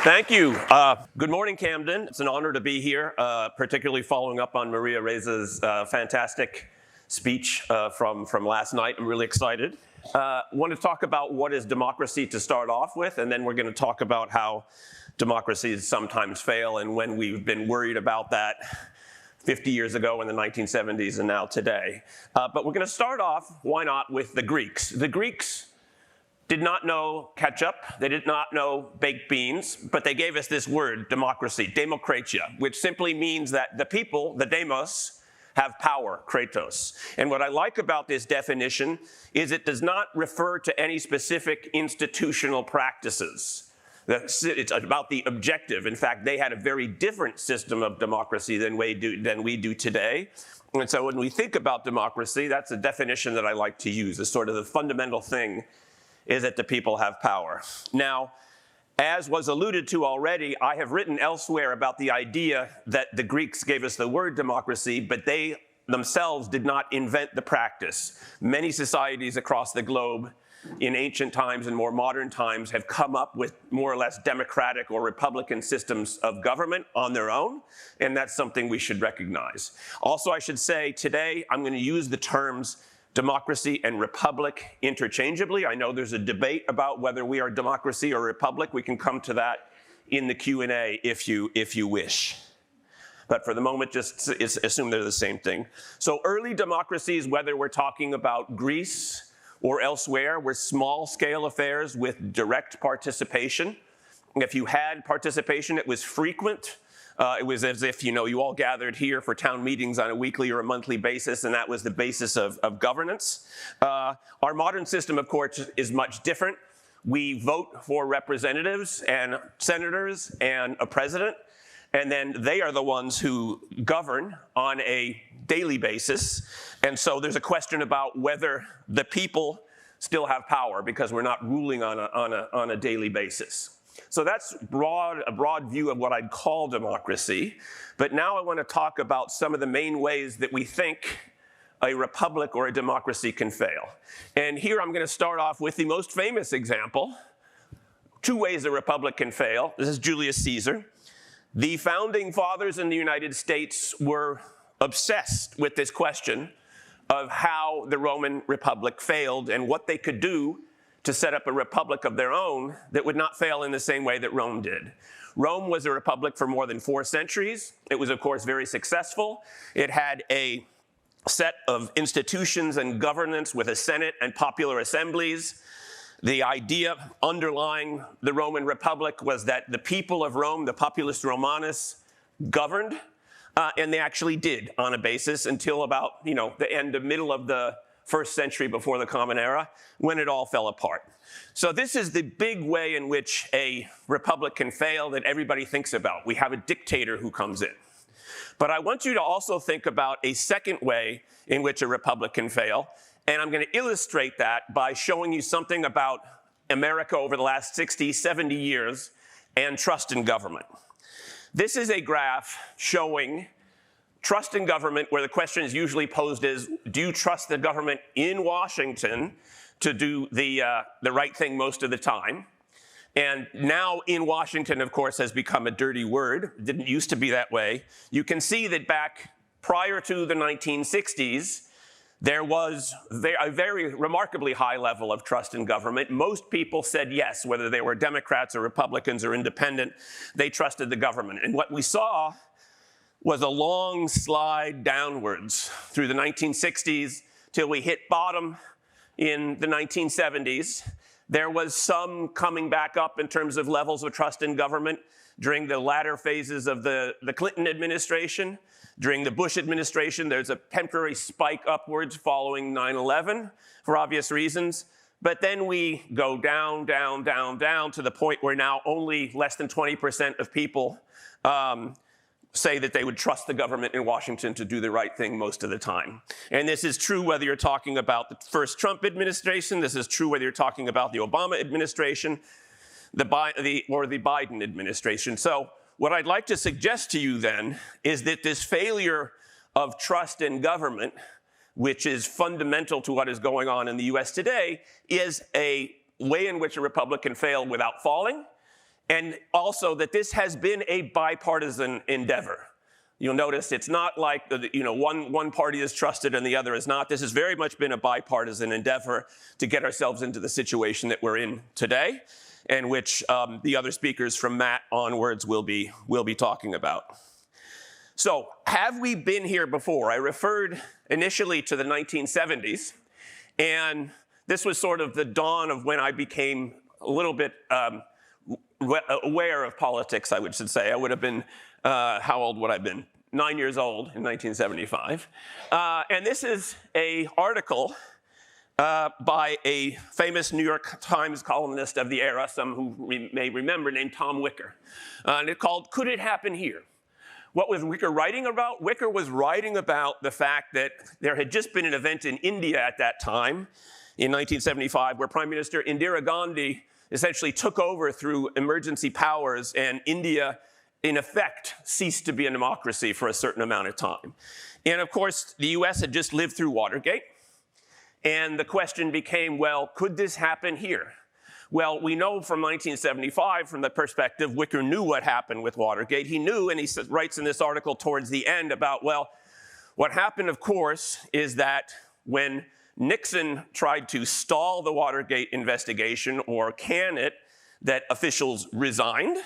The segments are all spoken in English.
Thank you. Good morning, Camden. It's an honor to be here, particularly following up on Maria Reza's fantastic speech from last night. I'm really excited. Want to talk about what is democracy to start off with, and then we're going to talk about how democracies sometimes fail and when we've been worried about that 50 years ago in the 1970s and now today. But we're going to start off, why not, with the Greeks. The Greeks did not know ketchup, they did not know baked beans, but they gave us this word, democracy, demokratia, which simply means that the people, the demos, have power, kratos. And what I like about this definition is it does not refer to any specific institutional practices. It's about the objective. In fact, they had a very different system of democracy than we do today. And so when we think about democracy, that's a definition that I like to use as sort of the fundamental thing is that the people have power. Now, as was alluded to already, I have written elsewhere about the idea that the Greeks gave us the word democracy, but they themselves did not invent the practice. Many societies across the globe in ancient times and more modern times have come up with more or less democratic or republican systems of government on their own, and that's something we should recognize. Also, I should say today I'm going to use the terms democracy and republic interchangeably. I know there's a debate about whether we are democracy or republic. We can come to that in the Q&A if you wish. But for the moment, just assume they're the same thing. So early democracies, whether we're talking about Greece or elsewhere, were small-scale affairs with direct participation. If you had participation, it was frequent. It was as if, you all gathered here for town meetings on a weekly or a monthly basis, and that was the basis of governance. Our modern system, of course, is much different. We vote for representatives and senators and a president, and then they are the ones who govern on a daily basis. And so there's a question about whether the people still have power because we're not ruling on a daily basis. So that's a broad view of what I'd call democracy. But now I want to talk about some of the main ways that we think a republic or a democracy can fail. And here I'm going to start off with the most famous example. 2 ways a republic can fail. This is Julius Caesar. The founding fathers in the United States were obsessed with this question of how the Roman Republic failed and what they could do to set up a republic of their own that would not fail in the same way that Rome did. Rome was a republic for more than 4 centuries. It was, of course, very successful. It had a set of institutions and governance with a Senate and popular assemblies. The idea underlying the Roman Republic was that the people of Rome, the populus Romanus, governed, and they actually did on a basis until about the middle of the 1st century before the Common Era, when it all fell apart. So this is the big way in which a republic can fail that everybody thinks about. We have a dictator who comes in. But I want you to also think about a second way in which a republic can fail, and I'm going to illustrate that by showing you something about America over the last 60, 70 years and trust in government. This is a graph showing trust in government, where the question is usually posed is, do you trust the government in Washington to do the right thing most of the time? And now in Washington, of course, has become a dirty word. It didn't used to be that way. You can see that back prior to the 1960s, there was a very remarkably high level of trust in government. Most people said yes, whether they were Democrats or Republicans or independent, they trusted the government. And what we saw was a long slide downwards through the 1960s till we hit bottom in the 1970s. There was some coming back up in terms of levels of trust in government during the latter phases of the Clinton administration. During the Bush administration, there's a temporary spike upwards following 9/11 for obvious reasons. But then we go down, down, down, down to the point where now only less than 20% of people say that they would trust the government in Washington to do the right thing most of the time. And this is true whether you're talking about the first Trump administration, this is true whether you're talking about the Obama administration, or the Biden administration. So what I'd like to suggest to you then is that this failure of trust in government, which is fundamental to what is going on in the US today, is a way in which a republic can fail without falling, and also that this has been a bipartisan endeavor. You'll notice it's not like one party is trusted and the other is not. This has very much been a bipartisan endeavor to get ourselves into the situation that we're in today, and which the other speakers from Matt onwards will be talking about. So, have we been here before? I referred initially to the 1970s, and this was sort of the dawn of when I became a little bit aware of politics, I should say. I would have been, how old would I have been? 9 years old in 1975. And this is an article by a famous New York Times columnist of the era, some who may remember, named Tom Wicker. And it's called, "Could It Happen Here?" What was Wicker writing about? Wicker was writing about the fact that there had just been an event in India at that time, in 1975, where Prime Minister Indira Gandhi essentially took over through emergency powers, and India, in effect, ceased to be a democracy for a certain amount of time. And of course, the US had just lived through Watergate, and the question became, well, could this happen here? Well, we know from 1975, from the perspective, Wicker knew what happened with Watergate. He knew, and he writes in this article towards the end about, well, what happened, of course, is that when Nixon tried to stall the Watergate investigation or can it, that officials resigned.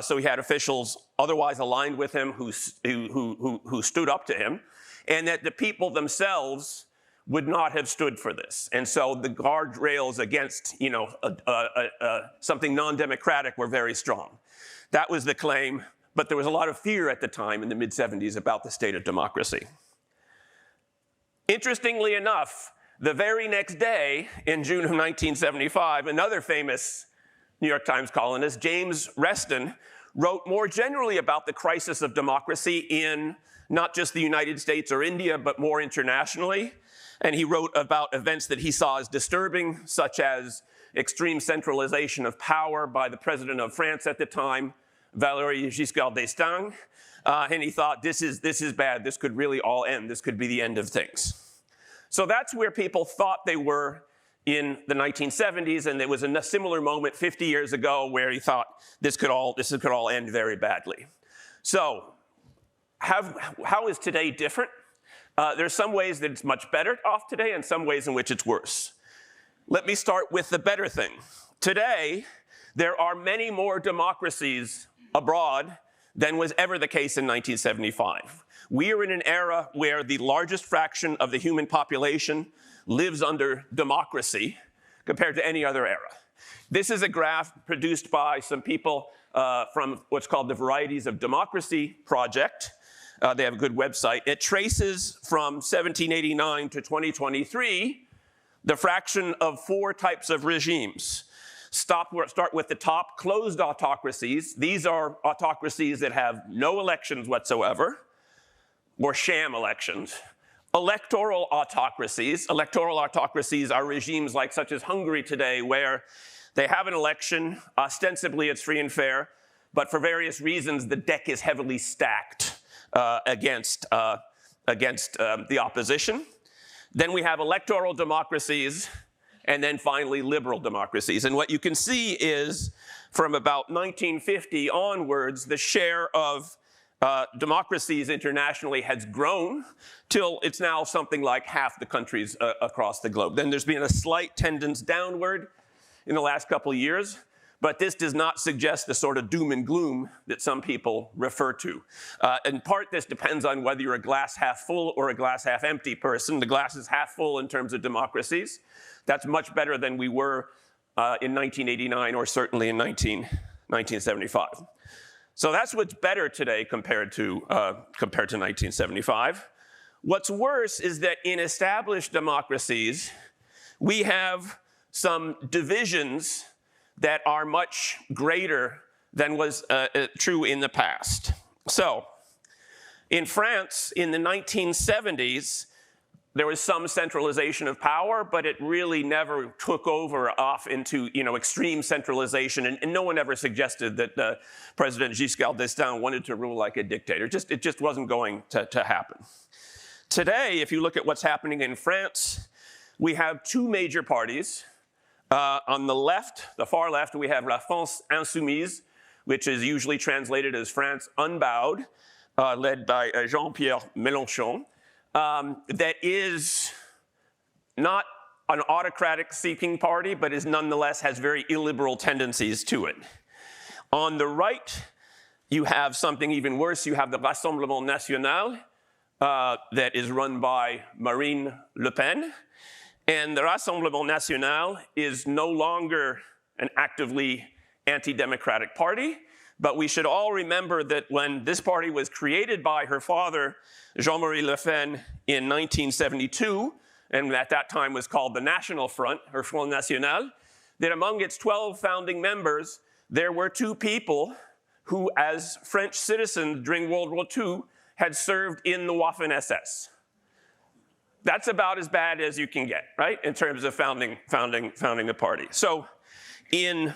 So he had officials otherwise aligned with him who stood up to him, and that the people themselves would not have stood for this. And so the guardrails against something non-democratic were very strong. That was the claim, but there was a lot of fear at the time in the mid-70s about the state of democracy. Interestingly enough, the very next day, in June of 1975, another famous New York Times columnist, James Reston, wrote more generally about the crisis of democracy in not just the United States or India, but more internationally. And he wrote about events that he saw as disturbing, such as extreme centralization of power by the president of France at the time, Valéry Giscard d'Estaing. And he thought, this is bad. This could really all end. This could be the end of things. So that's where people thought they were in the 1970s, and there was a similar moment 50 years ago where he thought this could all end very badly. So how is today different? There's some ways that it's much better off today and some ways in which it's worse. Let me start with the better thing. Today, there are many more democracies abroad than was ever the case in 1975. We are in an era where the largest fraction of the human population lives under democracy compared to any other era. This is a graph produced by some people from what's called the Varieties of Democracy Project. They have a good website. It traces from 1789 to 2023 the fraction of 4 types of regimes. Start with the top, closed autocracies. These are autocracies that have no elections whatsoever, or sham elections. Electoral autocracies. Electoral autocracies are regimes like such as Hungary today, where they have an election, ostensibly it's free and fair, but for various reasons the deck is heavily stacked against the opposition. Then we have electoral democracies, and then finally liberal democracies. And what you can see is from about 1950 onwards, the share of democracies internationally has grown till it's now something like half the countries across the globe. Then there's been a slight tendency downward in the last couple of years, but this does not suggest the sort of doom and gloom that some people refer to. In part, this depends on whether you're a glass half full or a glass half empty person. The glass is half full in terms of democracies. That's much better than we were in 1989 or certainly in 1975. So that's what's better today compared to 1975. What's worse is that in established democracies, we have some divisions that are much greater than was true in the past. So in France, in the 1970s, there was some centralization of power, but it really never took over off into extreme centralization, and no one ever suggested that President Giscard d'Estaing wanted to rule like a dictator. It just wasn't going to happen. Today, if you look at what's happening in France, we have 2 major parties. On the left, the far left, we have La France Insoumise, which is usually translated as France Unbowed, led by Jean-Pierre Mélenchon, that is not an autocratic-seeking party, but is nonetheless has very illiberal tendencies to it. On the right, you have something even worse. You have the Rassemblement National that is run by Marine Le Pen. And the Rassemblement National is no longer an actively anti-democratic party, but we should all remember that when this party was created by her father, Jean-Marie Le Pen, in 1972, and at that time was called the National Front, or Front National, that among its 12 founding members, there were two people who, as French citizens during World War II, had served in the Waffen-SS. That's about as bad as you can get, right, in terms of founding a party. So in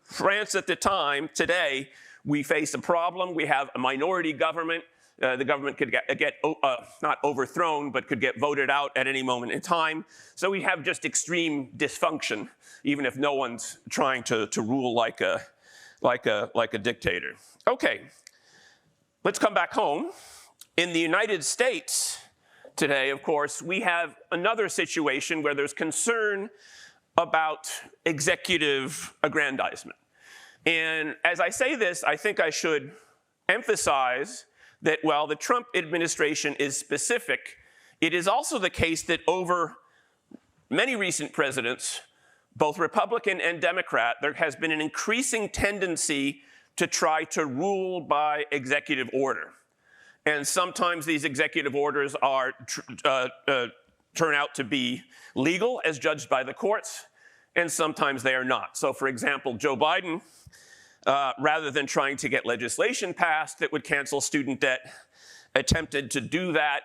France at the time, today, we face a problem. We have a minority government. The government could get not overthrown, but could get voted out at any moment in time. So we have just extreme dysfunction, even if no one's trying to rule like a dictator. Okay, let's come back home. In the United States today, of course, we have another situation where there's concern about executive aggrandizement. And as I say this, I think I should emphasize that while the Trump administration is specific, it is also the case that over many recent presidents, both Republican and Democrat, there has been an increasing tendency to try to rule by executive order. And sometimes these executive orders are turn out to be legal as judged by the courts, and sometimes they are not. So for example, Joe Biden, rather than trying to get legislation passed that would cancel student debt, attempted to do that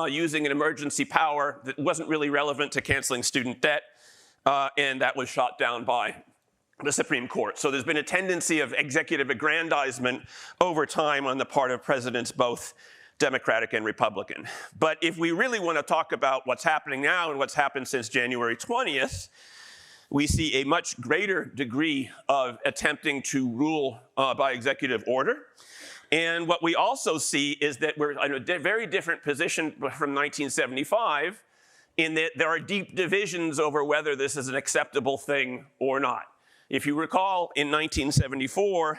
using an emergency power that wasn't really relevant to canceling student debt, and that was shot down by the Supreme Court. So there's been a tendency of executive aggrandizement over time on the part of presidents, both Democratic and Republican. But if we really want to talk about what's happening now and what's happened since January 20th, we see a much greater degree of attempting to rule by executive order. And what we also see is that we're in a very different position from 1975 in that there are deep divisions over whether this is an acceptable thing or not. If you recall, in 1974,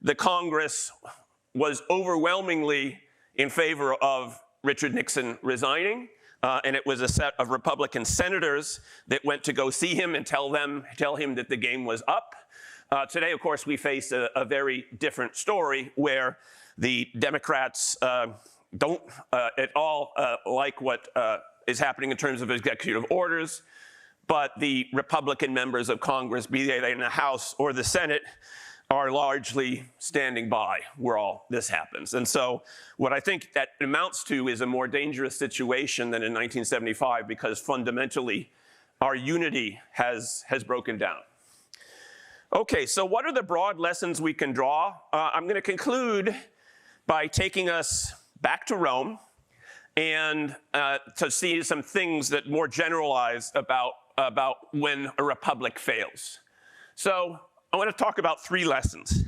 the Congress was overwhelmingly in favor of Richard Nixon resigning. And it was a set of Republican senators that went to go see him and tell him that the game was up. Today, of course, we face a very different story where the Democrats don't at all like what is happening in terms of executive orders, but the Republican members of Congress, be they in the House or the Senate, are largely standing by where all this happens. And so what I think that amounts to is a more dangerous situation than in 1975 because fundamentally our unity has broken down. Okay, so what are the broad lessons we can draw? I'm going to conclude by taking us back to Rome and to see some things that more generalized about when a republic fails. So I want to talk about three lessons.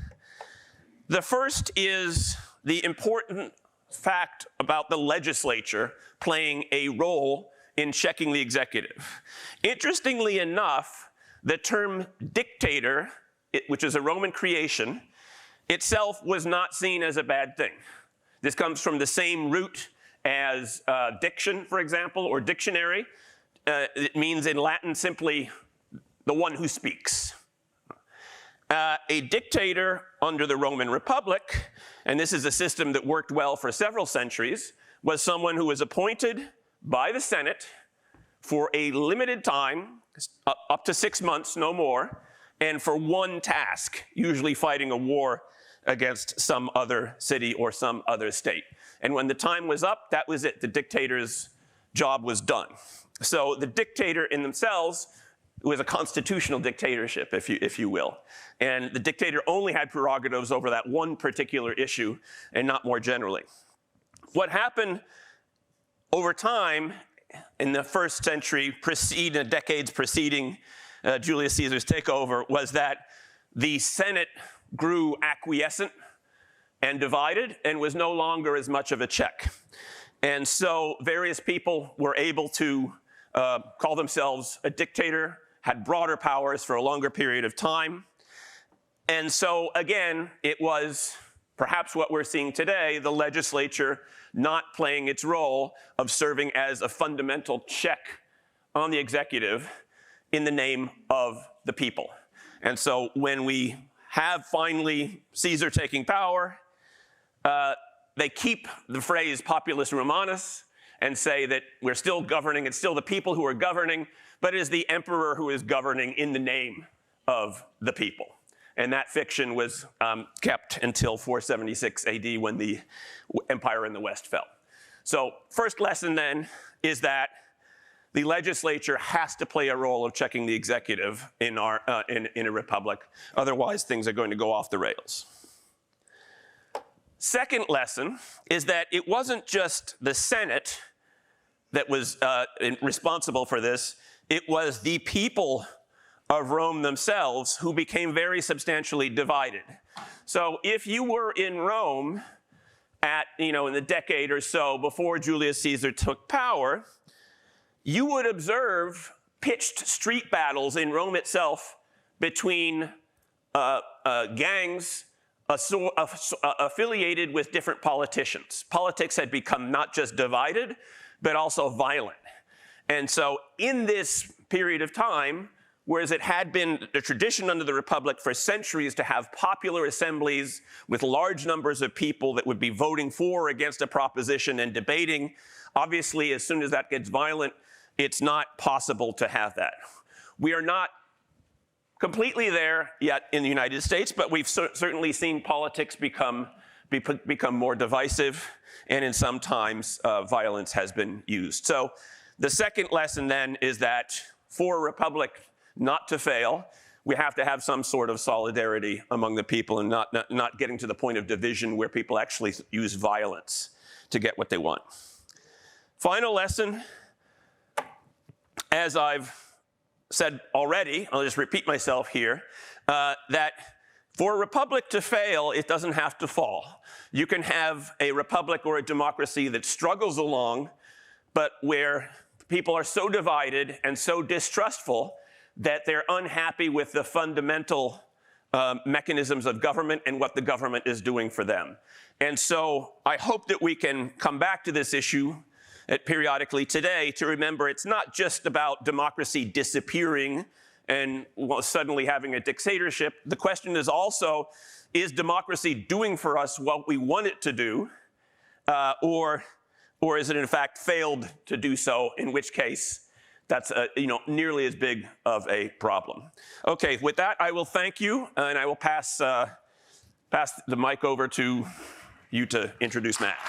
The first is the important fact about the legislature playing a role in checking the executive. Interestingly enough, the term dictator, which is a Roman creation, itself was not seen as a bad thing. This comes from the same root as diction, for example, or dictionary. It means in Latin simply the one who speaks. A dictator under the Roman Republic, and this is a system that worked well for several centuries, was someone who was appointed by the Senate for a limited time, up to 6 months, no more, and for one task, usually fighting a war against some other city or some other state. And when the time was up, that was it. The dictator's job was done. So the dictator in themselves was a constitutional dictatorship, if you will. And the dictator only had prerogatives over that one particular issue and not more generally. What happened over time in the first century, decades preceding Julius Caesar's takeover, was that the Senate grew acquiescent and divided and was no longer as much of a check. And so various people were able to call themselves a dictator, had broader powers for a longer period of time. And so again, it was perhaps what we're seeing today, the legislature not playing its role of serving as a fundamental check on the executive in the name of the people. And so when we have finally Caesar taking power, they keep the phrase populus Romanus and say that we're still governing, it's still the people who are governing, but it is the emperor who is governing in the name of the people. And that fiction was kept until 476 AD when the empire in the West fell. So first lesson then is that the legislature has to play a role of checking the executive in a republic. Otherwise, things are going to go off the rails. Second lesson is that it wasn't just the Senate that was responsible for this. It was the people of Rome themselves who became very substantially divided. So if you were in Rome in the decade or so before Julius Caesar took power, you would observe pitched street battles in Rome itself between gangs affiliated with different politicians. Politics had become not just divided, but also violent. And so in this period of time, whereas it had been the tradition under the Republic for centuries to have popular assemblies with large numbers of people that would be voting for or against a proposition and debating, obviously as soon as that gets violent, it's not possible to have that. We are not completely there yet in the United States, but we've certainly seen politics become more divisive, and in some times violence has been used. So the second lesson then is that for a republic not to fail, we have to have some sort of solidarity among the people and not getting to the point of division where people actually use violence to get what they want. Final lesson, as I've said already, I'll just repeat myself here, that for a republic to fail, it doesn't have to fall. You can have a republic or a democracy that struggles along, but where people are so divided and so distrustful that they're unhappy with the fundamental mechanisms of government and what the government is doing for them. And so I hope that we can come back to this issue periodically today to remember it's not just about democracy disappearing and suddenly having a dictatorship. The question is also, is democracy doing for us what we want it to do, or is it in fact failed to do so, in which case that's nearly as big of a problem. Okay, with that, I will thank you, and I will pass the mic over to you to introduce Matt.